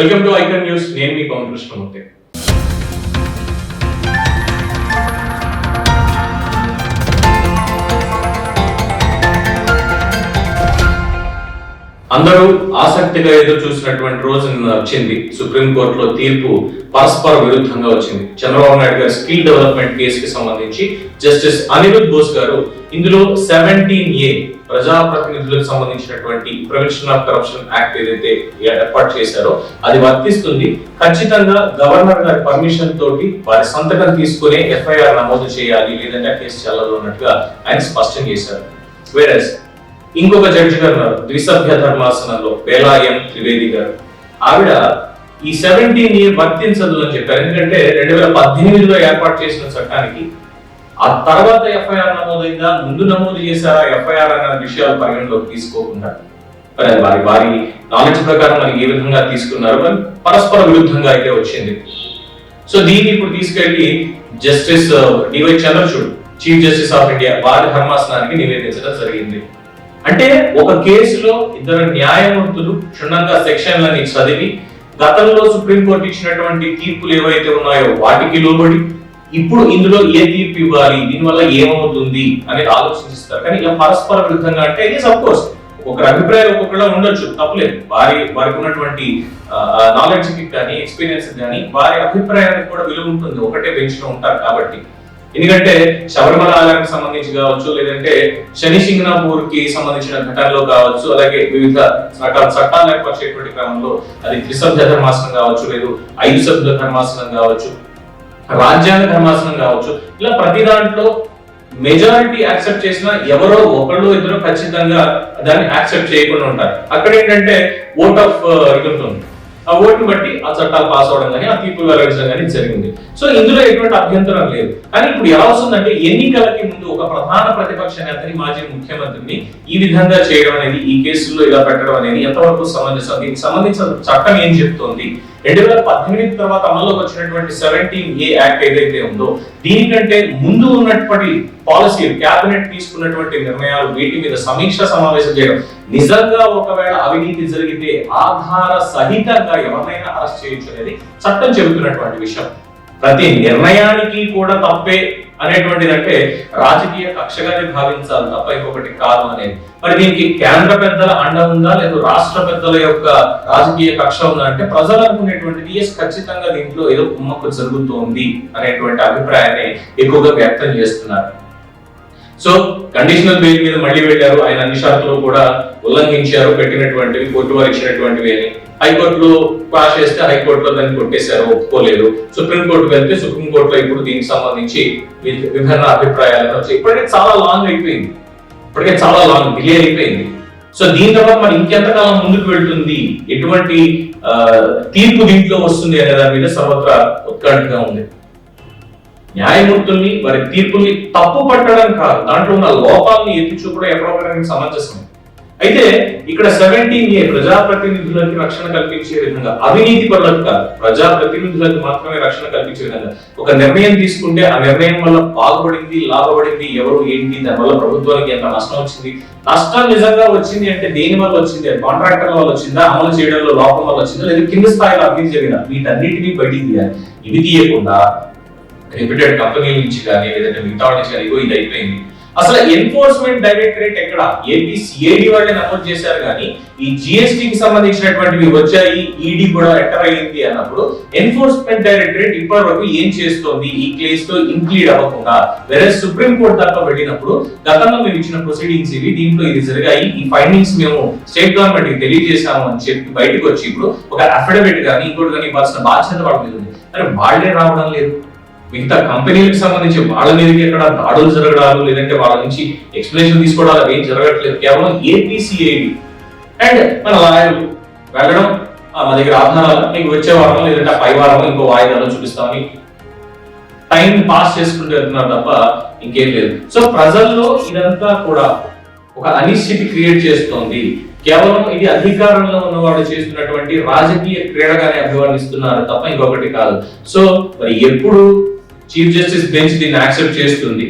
Welcome to icon news. నేను మీ పవన్ కృష్ణమూర్తి. అందరూ ఆసక్తిగా ఎదురు చూసినటువంటి రోజు వచ్చింది. సుప్రీంకోర్టులో తీర్పు పరస్పర విరుద్ధంగా వచ్చింది. చంద్రబాబు నాయుడు గారి స్కిల్ డెవలప్మెంట్ కేసుకి సంబంధించి జస్టిస్ అనిరుద్ బోస్ గారు ఇందులో 17A ప్రజాప్రతినిధులకు సంబంధించినటువంటి ప్రివెన్షన్ ఆఫ్ కరప్షన్ యాక్ట్ ఏదైతే ఏర్పాటు చేశారో అది వర్తిస్తుంది. ఖచ్చితంగా గవర్నర్ గారి పర్మిషన్ తోటి వారి సంతకం తీసుకునే ఎఫ్ఐఆర్ నమోదు చేయాలి, లేదంటే ఆ కేసు చెల్లదు అన్నట్టుగా ఆయన స్పష్టం చేశారు. వేరస్ ఇంకొక జడ్జి గారు ఉన్నారు, ద్విసభ్య ధర్మాసనంలో బేలా ఎం త్రివేది గారు. ఆవిడ ఈ 17A వర్తించదు అని చెప్పారు. ఎందుకంటే 2018లో ఏర్పాటు చేసిన చట్టానికి ఆ తర్వాత ఎఫ్ఐఆర్ నమోదైందా, ముందు నమోదు చేశారా ఎఫ్ఐఆర్ అనే విషయాలు పరిగణలోకి తీసుకోకుండా వారి నాలెడ్జ్ ప్రకారం మరి ఏ విధంగా తీసుకున్నారు, మరి పరస్పర విరుద్ధంగా అయితే వచ్చింది. సో దీన్ని ఇప్పుడు తీసుకెళ్లి justice DY Chandrachud, chief justice of India, వారి ధర్మాసనానికి నివేదించడం జరిగింది. అంటే ఒక కేసులో ఇద్దరు న్యాయమూర్తులు క్షుణ్ణంగా సెక్షన్లని చదివి గతంలో సుప్రీంకోర్టు ఇచ్చినటువంటి తీర్పులు ఏవైతే ఉన్నాయో వాటికి లోబడి ఇప్పుడు ఇందులో ఏ తీర్పు ఇవ్వాలి, దీనివల్ల ఏమవుతుంది అనేది ఆలోచిస్తారు. కానీ ఇలా పరస్పర విరుద్ధంగా అంటే ఆఫ్ కోర్స్ ఒక్కొక్కరి అభిప్రాయం ఒక్కొక్కలా ఉండొచ్చు, తప్పలేదు. వారికి ఉన్నటువంటి నాలెడ్జ్ కి కానీ ఎక్స్పీరియన్స్ కానీ వారి అభిప్రాయానికి కూడా విలువ ఉంటుంది. ఒకటే బెంచ్ లో ఉంటారు కాబట్టి. ఎందుకంటే శబరిమల ఆలయానికి సంబంధించి కావచ్చు, లేదంటే శని సింగనాపూర్ కి సంబంధించిన ఘటనలో కావచ్చు, అలాగే వివిధ చట్టాలు ఏర్పరిచేటువంటి క్రమంలో అది త్రిసభ్య ధర్మాసనం కావచ్చు, లేదు 5 సభ్యుల ధర్మాసనం కావచ్చు, రాజ్యాంగ ధర్మాసనం కావచ్చు, ఇలా ప్రతి దాంట్లో మెజారిటీ యాక్సెప్ట్ చేసిన ఎవరో ఒకళ్ళు ఇద్దరు ఖచ్చితంగా దాన్ని యాక్సెప్ట్ చేయకుండా ఉంటారు. అక్కడ ఏంటంటే ఓట్ ఆఫ్ ఇది ఉంటుంది. ఆ ఓటును బట్టి ఆ చట్టాలు పాస్ అవడం కానీ ఆ తీర్పులు వెల్లడించడం కానీ జరిగింది. సో ఇందులో ఎటువంటి అభ్యంతరం లేదు. కానీ ఇప్పుడు ఎలా వస్తుందంటే ఎన్నికలకి ముందు ఒక ప్రధాన ప్రతిపక్ష నేతని, మాజీ ముఖ్యమంత్రిని ఈ విధంగా చేయడం అనేది, ఈ కేసుల్లో ఇలా పెట్టడం అనేది ఎంతవరకు సమంజసం? దీనికి సంబంధించిన చట్టం ఏం చెప్తోంది? 2018 తర్వాత అమల్లోకి వచ్చినటువంటి 17A యాక్ట్ ఏదైతే ఉందో దీనికంటే ముందు ఉన్నటువంటి పాలసీ, క్యాబినెట్ తీసుకున్నటువంటి నిర్ణయాలు, వీటి మీద సమీక్ష సమావేశం చేయడం, నిజంగా ఒకవేళ అవినీతి జరిగితే ఆధార సహితంగా ఎవరినైనా అరెస్ట్ చేయొచ్చు అనేది చట్టం చెబుతున్నటువంటి విషయం. ప్రతి నిర్ణయానికి కూడా తప్పే అనేటువంటిది అంటే రాజకీయ కక్షగానే భావించాలి తప్ప ఇంకొకటి కాదు అనేది. మరి దీనికి కేంద్ర పెద్దల అండ ఉందా, లేదా రాష్ట్ర పెద్దల యొక్క రాజకీయ కక్ష ఉందా అంటే ప్రజలు అనుకునేటువంటిది ఖచ్చితంగా దీంట్లో ఏదో కుమ్మక్కు జరుగుతోంది అనేటువంటి అభిప్రాయాన్ని ఎక్కువగా వ్యక్తం చేస్తున్నారు. సో కండిషనల్ బెయిల్ మీద మళ్ళీ వెళ్ళారు. ఆయన అన్ని షరతులు కూడా ఉల్లంఘించారు, పెట్టినటువంటివి, కోర్టు వారు ఇచ్చినటువంటివి అని. హైకోర్టులో పాస్ చేస్తే హైకోర్టులో దాన్ని కొట్టేశారు, ఒప్పుకోలేదు. సుప్రీంకోర్టుకు వెళ్తే సుప్రీంకోర్టులో ఇప్పుడు దీనికి సంబంధించి విభిన్న అభిప్రాయాలు వచ్చాయి. ఇప్పటికే చాలా లాంగ్ అయిపోయింది, డిలే అయిపోయింది. సో దీని తర్వాత మరి ఇంకెంతకాలం ముందుకు వెళ్తుంది, ఎటువంటి తీర్పు దీంట్లో వస్తుంది అనే దాని మీద సర్వత్రా ఉత్కంఠగా ఉంది. న్యాయమూర్తుల్ని వారి తీర్పుల్ని తప్పు పట్టడం కాదు, దాంట్లో ఉన్న లోపాలని ఎత్తి చూపడం ఎక్కడొక్కడానికి సమంజసం. అయితే ఇక్కడ 17A ప్రజాప్రతినిధులకి రక్షణ కల్పించే విధంగా, అవినీతి పరులకు కాదు, ప్రజాప్రతినిధులకు మాత్రమే రక్షణ కల్పించే విధంగా ఒక నిర్ణయం తీసుకుంటే ఆ నిర్ణయం వల్ల బాగుపడింది, లాభపడింది ఎవరు, ఏంటి, దానివల్ల ప్రభుత్వానికి ఎంత నష్టం వచ్చింది, నష్టం నిజంగా వచ్చింది అంటే దేని వల్ల వచ్చింది, కాంట్రాక్టర్ల వల్ల వచ్చిందా, అమలు చేయడంలో లోపం వల్ల వచ్చిందా, లేదా కింద స్థాయిలో అభివృద్ధి జరిగిన, వీటన్నిటినీ బయటికి తీయాలి. ఇవి తీయకుండా రెప్యూటెడ్ కంపెనీల నుంచి కానీ, లేదంటే మిగతా నుంచి కానీ ఇది అయిపోయింది. అసలు ఎన్ఫోర్స్మెంట్ డైరెక్టరేట్ ఎక్కడ? ఏపీ సిఐడి వాళ్ళే నమోదు చేశారు, కానీ ఈ జిఎస్టికి సంబంధించినటువంటివి వచ్చాయి, ఈడీ కూడా ఎంటర్ అయ్యింది అన్నప్పుడు ఎన్ఫోర్స్మెంట్ డైరెక్టరేట్ ఇప్పటి వరకు ఏం చేస్తోంది ఈ కేసు తో ఇంక్లూడ్ అవ్వకుండా? వేరే సుప్రీం కోర్టు దాకా వెళ్ళినప్పుడు గతంలో మేము ఇచ్చిన ప్రొసీడింగ్స్ ఇవి, దీంట్లో ఇది జరిగాయి, ఈ ఫైండింగ్స్ మేము స్టేట్ గవర్నమెంట్ కి తెలియజేశాము అని చెప్పి బయటకు వచ్చి ఇప్పుడు ఒక అఫిడవిట్ కానీ ఇంకోటి కానీ ఇవ్వాల్సిన బాధ్యత వాళ్ళ మీద ఉంది. కానీ వాళ్ళే రావడం లేదు. మిగతా కంపెనీలకు సంబంధించి వాళ్ళ మీదకి ఎక్కడ దాడులు జరగడాలు, లేదంటే వాళ్ళ నుంచి ఎక్స్ప్లెనేషన్ తీసుకోవడాలు అవి ఏం జరగట్లేదు. కేవలం ఏపీసీఐడి అండ్ మన లాయర్లు వెళ్ళడం, మా దగ్గర ఆధారాలు మీకు వచ్చే వారం లేదంటే పై వారం ఇంకో వాయిదాలో చూపిస్తామని టైం పాస్ చేసుకుంటూ వెళ్తున్నారు తప్ప ఇంకేం లేదు. సో ప్రజల్లో ఇదంతా కూడా ఒక అనిశ్చితి క్రియేట్ చేస్తోంది. కేవలం ఇది అధికారంలో ఉన్న వాళ్ళు చేస్తున్నటువంటి రాజకీయ క్రీడగానే అభివర్ణిస్తున్నారు తప్ప ఇంకొకటి కాదు. సో మరి ఎప్పుడు చీఫ్ జస్టిస్ బెంచ్ దీన్ని యాక్సెప్ట్ చేస్తుంది,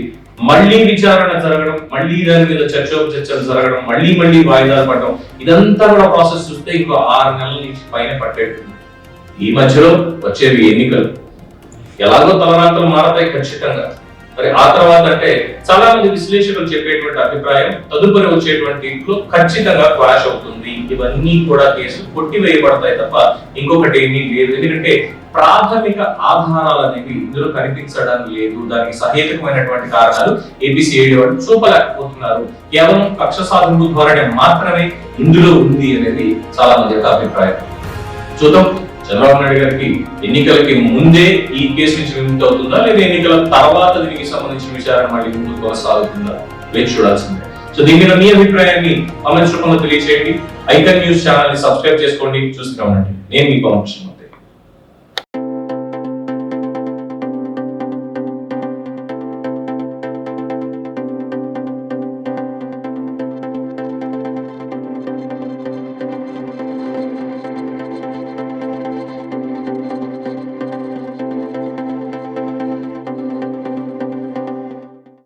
మళ్ళీ విచారణ జరగడం, మళ్ళీ దాని మీద చర్చలు జరగడం, మళ్ళీ వాయిదాలు పడడం, ఇదంతా కూడా ప్రాసెస్ చూస్తే ఇంకో 6 నెలల నుంచి పైన పట్టేట్టుంది. ఈ మధ్యలో వచ్చేవి ఎన్నికలు, ఎలాగో తలరాత్రులు మారతాయి ఖచ్చితంగా. మరి ఆ తర్వాత అంటే చాలా మంది విశ్లేషకులు చెప్పేటువంటి అభిప్రాయం తదుపరి వచ్చేటువంటి ఖచ్చితంగా క్లాష్ అవుతుంది. ఇవన్నీ కూడా కేసులు కొట్టివేయబడతాయి తప్ప ఇంకొకటి ఏమీ లేదు. ఎందుకంటే ప్రాథమిక ఆధారాలు అనేవి ఇందులో కనిపించడం లేదు. దానికి సహేతుకమైనటువంటి కారణాలు ఏపీసీఐడి వాళ్ళు చూపలేకపోతున్నారు. కేవలం కక్ష సాధింపు ధోరణి మాత్రమే ఇందులో ఉంది అనేది చాలా మంది యొక్క అభిప్రాయం. చూద్దాం చంద్రబాబు నాయుడు గారికి ఎన్నికలకి ముందే ఈ కేసు నుంచి విముక్తి అవుతుందా, లేదా ఎన్నికల తర్వాత దీనికి సంబంధించిన విచారణ మళ్ళీ ముందుకు కొనసాగుతుందా, వేచి చూడాల్సిందే. సో దీని మీద మీ అభిప్రాయాన్ని కామెంట్స్ రూపంలో తెలియజేయండి. ఐకాన్ న్యూస్ ఛానల్ ని సబ్స్క్రైబ్ చేసుకోండి, చూస్తూ ఉండండి. నేను మీ పవన్.